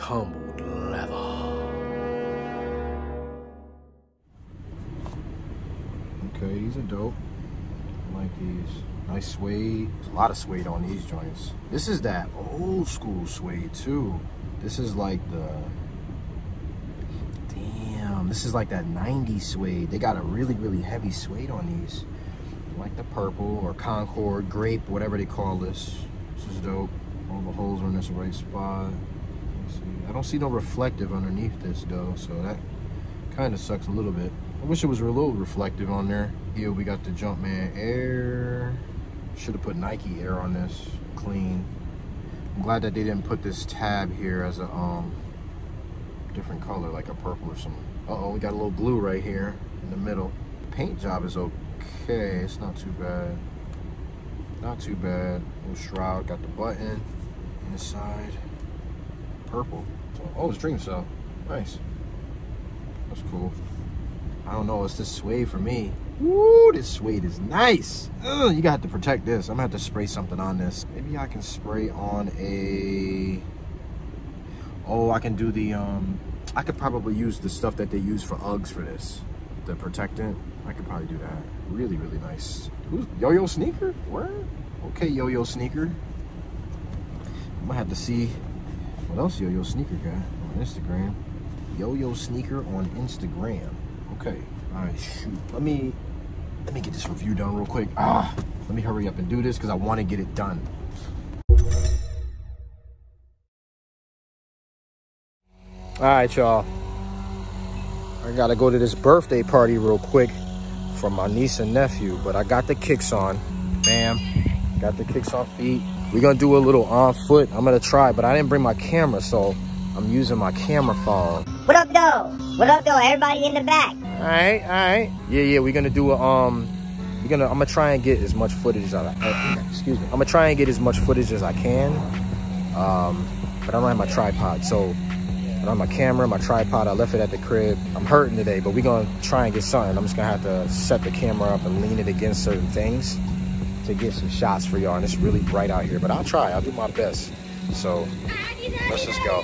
tumbled leather. Okay, these are dope. I like these. Nice suede. There's a lot of suede on these joints. This is that old school suede too. This is like the, damn, this is like that 90s suede. They got a really, really heavy suede on these. Like the purple or Concord, Grape, whatever they call this. This is dope. All the holes are in this right spot. Let's see. I don't see no reflective underneath this though, so that kind of sucks a little bit. I wish it was a little reflective on there. Here we got the Jumpman Air. Should have put Nike Air on this. Clean. I'm glad that they didn't put this tab here as a different color, like a purple or something. Uh-oh, we got a little glue right here in the middle. The paint job is okay. It's not too bad. Not too bad. Little shroud. Got the button inside. Purple. Oh, it's Dream Cell. Nice. That's cool. I don't know, it's this suede for me. Woo, this suede is nice. Ugh, you got to protect this. I'm gonna have to spray something on this. Maybe I can spray on a, oh, I can do the, I could probably use the stuff that they use for Uggs for this. The protectant, I could probably do that. Really, really nice. Who's Yo-Yo Sneaker? Where? Okay, Yo-Yo Sneaker. I'm gonna have to see what else Yo-Yo Sneaker got on Instagram. Yo-Yo Sneaker on Instagram. Okay, all right, shoot. Let me get this review done real quick. Let me hurry up and do this because I want to get it done. All right, y'all. I gotta go to this birthday party real quick for my niece and nephew, but I got the kicks on. Bam, got the kicks on feet. We're gonna do a little on foot. I'm gonna try, but I didn't bring my camera, so I'm using my camera phone. What up, though? What up, though? Everybody in the back. All right. Yeah, we're gonna do a, I'm gonna try and get as much footage as excuse me. I'm gonna try and get as much footage as I can. But I don't have my tripod, so I don't have my camera, my tripod. I left it at the crib. I'm hurting today, but we're gonna try and get something. I'm just gonna have to set the camera up and lean it against certain things to get some shots for y'all. And it's really bright out here, but I'll try. I'll do my best. So let's just go.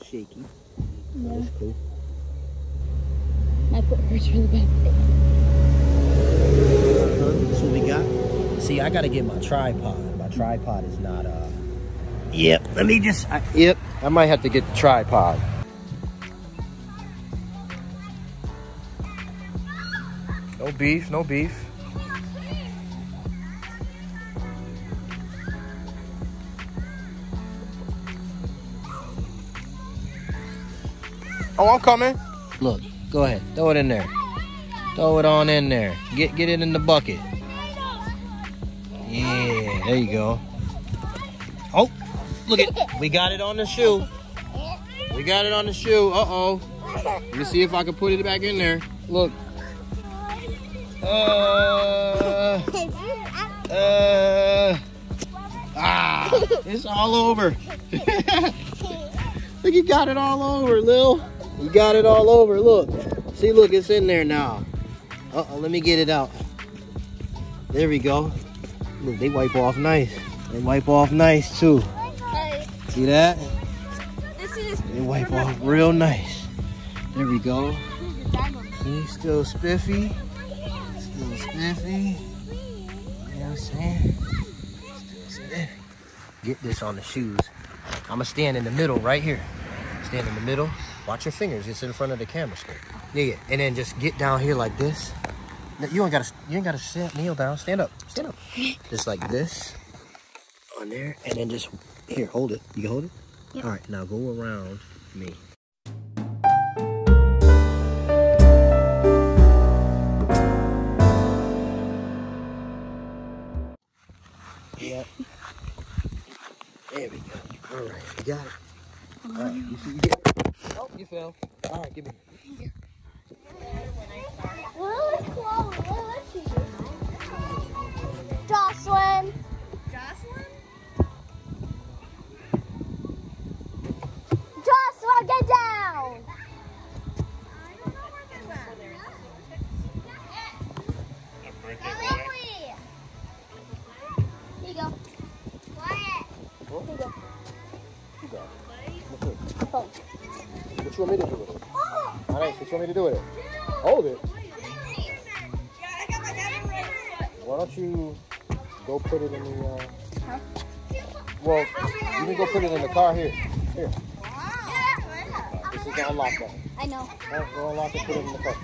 Shaky. Yeah. That's cool. My foot hurts really bad. That's what we got. See, I gotta get my tripod. My tripod is not yep, let me just yep, I might have to get the tripod. No beef, no beef. Oh, I'm coming. Look, go ahead. Throw it in there. Throw it on in there. Get it in the bucket. Yeah, there you go. Oh, look it. We got it on the shoe. We got it on the shoe. Uh-oh. Let me see if I can put it back in there. Look. It's all over. Look, you got it all over, Lil. You got it all over, look. See, look, it's in there now. Uh-oh, let me get it out. There we go. Look, they wipe off nice. They wipe off nice, too. See that? They wipe off real nice. There we go. See, still spiffy. Still spiffy. You know what I'm saying? Still spiffy. Get this on the shoes. I'm gonna stand in the middle right here. Stand in the middle. Watch your fingers. It's in front of the camera scope. Yeah. And then just get down here like this. You ain't gotta sit, kneel down. Stand up. Stand up. Just like this. On there. And then just here, hold it. You can hold it? Yep. All right, now go around me. Yep. There we go. All right, you got it. All right, you see, you get it. Oh, you fell. All right, give me it. Jocelyn. Jocelyn? You got it. What's this? Phone. What you want me to do with it? Alright, what you want me to do with it? Hold it. Why don't you go put it in the, Huh? well, you can go put it in the car here. Here. This is the unlock button. I know. Alright, go unlock it, put it in the car.